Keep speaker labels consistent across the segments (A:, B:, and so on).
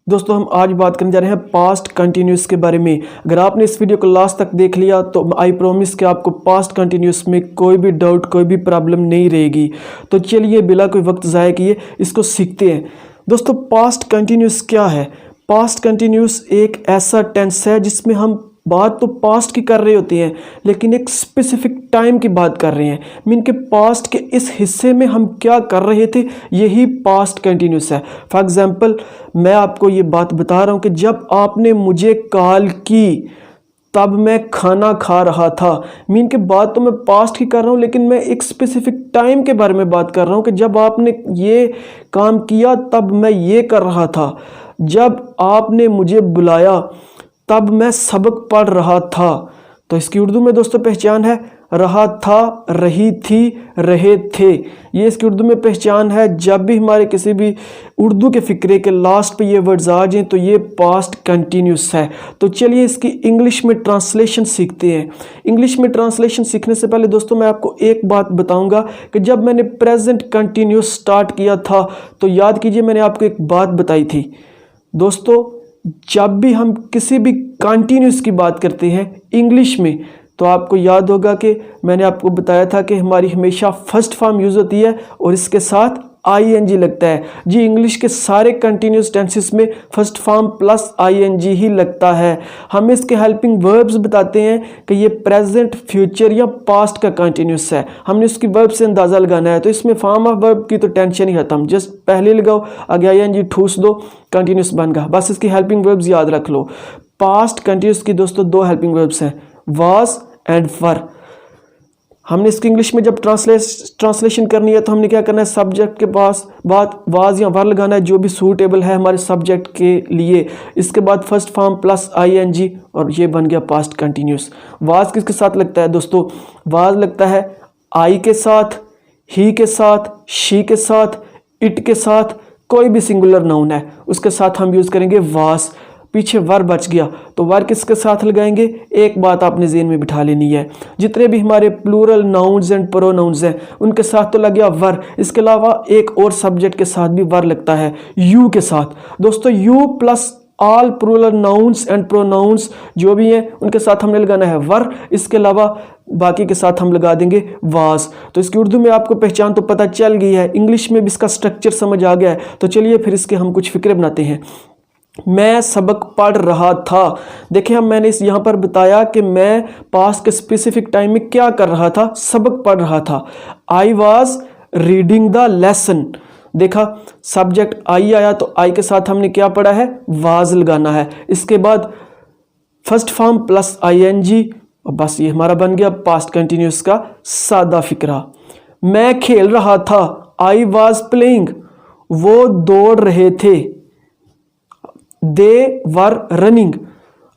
A: दोस्तों हम आज बात करने जा रहे हैं पास्ट कंटिन्यूस के बारे में। अगर आपने इस वीडियो को लास्ट तक देख लिया तो आई प्रॉमिस कि आपको पास्ट कंटिन्यूस में कोई भी डाउट कोई भी प्रॉब्लम नहीं रहेगी। तो चलिए बिना कोई वक्त ज़ाया किए इसको सीखते हैं। दोस्तों पास्ट कंटिन्यूस क्या है? पास्ट कंटिन्यूस एक ऐसा टेंस है जिसमें हम बात तो पास्ट की कर रहे होते हैं लेकिन एक स्पेसिफिक टाइम की बात कर रहे हैं। मीन के पास्ट के इस हिस्से में हम क्या कर रहे थे, यही पास्ट कंटिन्यूस है। फॉर एग्जांपल मैं आपको ये बात बता रहा हूँ कि जब आपने मुझे कॉल की तब मैं खाना खा रहा था। मीन के बात तो मैं पास्ट की कर रहा हूँ लेकिन मैं एक स्पेसिफिक टाइम के बारे में बात कर रहा हूँ कि जब आपने ये काम किया तब मैं ये कर रहा था। जब आपने मुझे बुलाया तब मैं सबक पढ़ रहा था। तो इसकी उर्दू में दोस्तों पहचान है रहा था, रही थी, रहे थे। ये इसकी उर्दू में पहचान है। जब भी हमारे किसी भी उर्दू के फ़िक्रे के लास्ट पे ये वर्ड्स आ जाएं तो ये पास्ट कंटिन्यूस है। तो चलिए इसकी इंग्लिश में ट्रांसलेशन सीखते हैं। इंग्लिश में ट्रांसलेशन सीखने से पहले दोस्तों मैं आपको एक बात बताऊंगा कि जब मैंने प्रेजेंट कंटिन्यूस स्टार्ट किया था तो याद कीजिए मैंने आपको एक बात बताई थी। दोस्तों जब भी हम किसी भी कंटिन्यूस की बात करते हैं इंग्लिश में तो आपको याद होगा कि मैंने आपको बताया था कि हमारी हमेशा फर्स्ट फॉर्म यूज़ होती है और इसके साथ आईएनजी लगता है। जी इंग्लिश के सारे कंटिन्यूस टेंसेस में फर्स्ट फॉर्म प्लस आईएनजी ही लगता है। हम इसके हेल्पिंग वर्ब्स बताते हैं कि ये प्रेजेंट, फ्यूचर या पास्ट का कंटिन्यूस है। हमने उसकी वर्ब से अंदाज़ा लगाना है। तो इसमें फॉर्म ऑफ वर्ब की तो टेंशन ही खत्म, जस्ट पहले लगाओ आगे आईएनजी ठूस दो, कंटिन्यूस बन गया। बस इसकी हेल्पिंग वर्ब्स याद रख लो। पास्ट कंटिन्यूस की दोस्तों दो हेल्पिंग वर्ब्स हैं, वाज एंड वर। हमने इसकी इंग्लिश में जब ट्रांसलेशन करनी है तो हमने क्या करना है, सब्जेक्ट के पास बात वाज या वर लगाना है जो भी सूटेबल है हमारे सब्जेक्ट के लिए। इसके बाद फर्स्ट फॉर्म प्लस आईएनजी और ये बन गया पास्ट कंटिन्यूस। वाज किसके साथ लगता है दोस्तों? वाज लगता है आई के साथ, ही के साथ, शी के साथ, इट के साथ, कोई भी सिंगुलर नाउन है उसके साथ हम यूज़ करेंगे वाज। पीछे वर बच गया तो वर किसके साथ लगाएंगे? एक बात आपने ज़हन में बिठा लेनी है, जितने भी हमारे प्लूरल नाउन्स एंड प्रोनाउंस हैं उनके साथ तो लग गया वर। इसके अलावा एक और सब्जेक्ट के साथ भी वर लगता है, यू के साथ। दोस्तों you plus all plural nouns and pronouns जो भी हैं उनके साथ हमने लगाना है वर। इसके अलावा बाकी के साथ हम लगा देंगे वाज। तो इसकी उर्दू में आपको पहचान तो पता चल गई है, इंग्लिश में भी इसका स्ट्रक्चर समझ आ गया है। तो चलिए फिर इसके हम कुछ फिक्रे बनाते हैं। मैं सबक पढ़ रहा था। देखिए हम मैंने इस यहाँ पर बताया कि मैं पास्ट के स्पेसिफिक टाइम में क्या कर रहा था, सबक पढ़ रहा था। I was reading the lesson. देखा सब्जेक्ट आई आया तो आई के साथ हमने क्या पढ़ा है, वाज लगाना है। इसके बाद फर्स्ट फॉर्म प्लस आईएनजी और बस ये हमारा बन गया पास्ट कंटिन्यूस का सादा फिक्रा। मैं खेल रहा था, आई वॉज प्लेइंग। वो दौड़ रहे थे, दे वर रनिंग।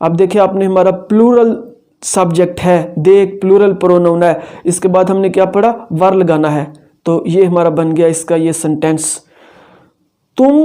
A: अब देखिए आपने हमारा प्लूरल सब्जेक्ट है, दे एक प्लूरल प्रोनाउन है। इसके बाद हमने क्या पढ़ा, वर लगाना है। तो ये हमारा बन गया इसका ये सेंटेंस। तुम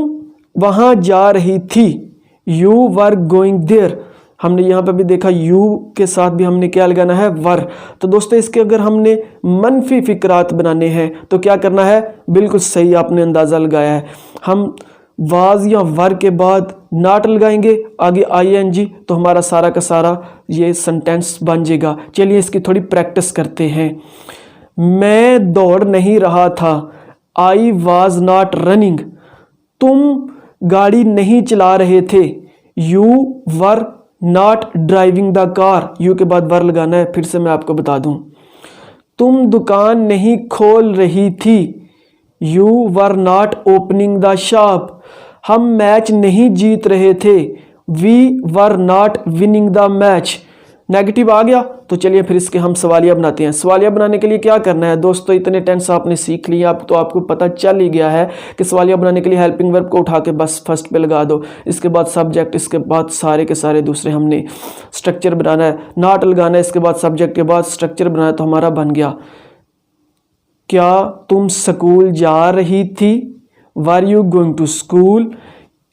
A: वहां जा रही थी, यू वर गोइंग देयर। हमने यहाँ पर भी देखा यू के साथ भी हमने क्या लगाना है, वर। तो दोस्तों इसके अगर हमने मनफी फिक्रात बनाने हैं तो क्या करना है, बिल्कुल सही आपने अंदाज़ा लगाया है। हम वाज या वर के बाद नॉट लगाएंगे, आगे आईएनजी, तो हमारा सारा का सारा ये सेंटेंस बन जाएगा। चलिए इसकी थोड़ी प्रैक्टिस करते हैं। मैं दौड़ नहीं रहा था, आई वाज नॉट रनिंग। तुम गाड़ी नहीं चला रहे थे, you were not driving the car. You के बाद वर लगाना है, फिर से मैं आपको बता दूं। तुम दुकान नहीं खोल रही थी, you were not opening the shop. हम मैच नहीं जीत रहे थे, we were not winning the match. Negative आ गया तो चलिए फिर इसके हम सवालिया बनाते हैं। सवालिया बनाने के लिए क्या करना है दोस्तों, इतने टेंस आपने सीख लिया अब तो आपको पता चल ही गया है कि सवालिया बनाने के लिए हेल्पिंग वर्ब को उठा के बस फर्स्ट पे लगा दो। इसके बाद सब्जेक्ट, इसके बाद सारे के सारे दूसरे हमने स्ट्रक्चर बनाना है, नॉट लगाना है, इसके बाद सब्जेक्ट के बाद स्ट्रक्चर बनाना है। तो हमारा बन गया, क्या तुम स्कूल जा रही थी, were you going to school.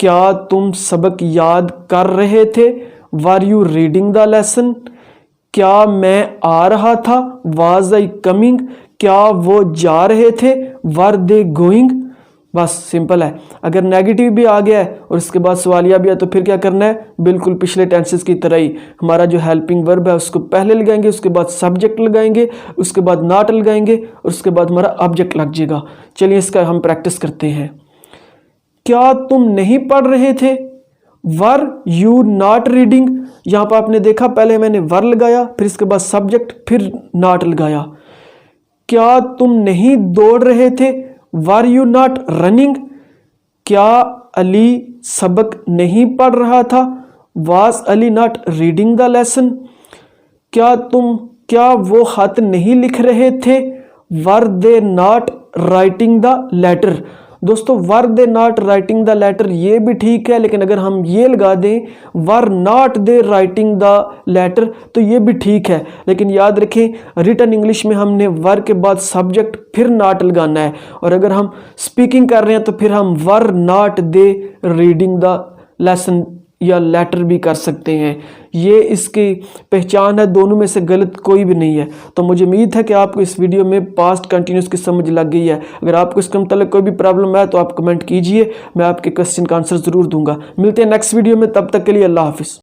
A: क्या तुम सबक याद कर रहे थे, were you reading the lesson. क्या मैं आ रहा था, वाज आई कमिंग। क्या वो जा रहे थे, वर दे गोइंग। बस सिंपल है। अगर नेगेटिव भी आ गया है और उसके बाद सवालिया भी है तो फिर क्या करना है, बिल्कुल पिछले टेंसेस की तरह ही हमारा जो हेल्पिंग वर्ब है उसको पहले लगाएंगे, उसके बाद सब्जेक्ट लगाएंगे, उसके बाद नॉट लगाएंगे और उसके बाद हमारा ऑब्जेक्ट लग जाएगा। चलिए इसका हम प्रैक्टिस करते हैं। क्या तुम नहीं पढ़ रहे थे, वर यू नॉट रीडिंग। यहाँ पर आपने देखा पहले मैंने वर लगाया, फिर इसके बाद सब्जेक्ट, फिर नॉट लगाया। क्या तुम नहीं दौड़ रहे थे, वर यू नॉट रनिंग। क्या अली सबक नहीं पढ़ रहा था, was Ali not reading the lesson. क्या वो खत नहीं लिख रहे थे, were they not writing the letter. दोस्तों were they not writing the letter ये भी ठीक है, लेकिन अगर हम ये लगा दें were not they writing the letter तो ये भी ठीक है। लेकिन याद रखें रिटन इंग्लिश में हमने वर के बाद सब्जेक्ट फिर नॉट लगाना है, और अगर हम स्पीकिंग कर रहे हैं तो फिर हम वर not they reading the lesson या लेटर भी कर सकते हैं। ये इसकी पहचान है, दोनों में से गलत कोई भी नहीं है। तो मुझे उम्मीद है कि आपको इस वीडियो में पास्ट कंटिन्यूस की समझ लग गई है। अगर आपको इसके मतलब कोई भी प्रॉब्लम है तो आप कमेंट कीजिए, मैं आपके क्वेश्चन का आंसर ज़रूर दूंगा। मिलते हैं नेक्स्ट वीडियो में, तब तक के लिए अल्लाह हाफिज़।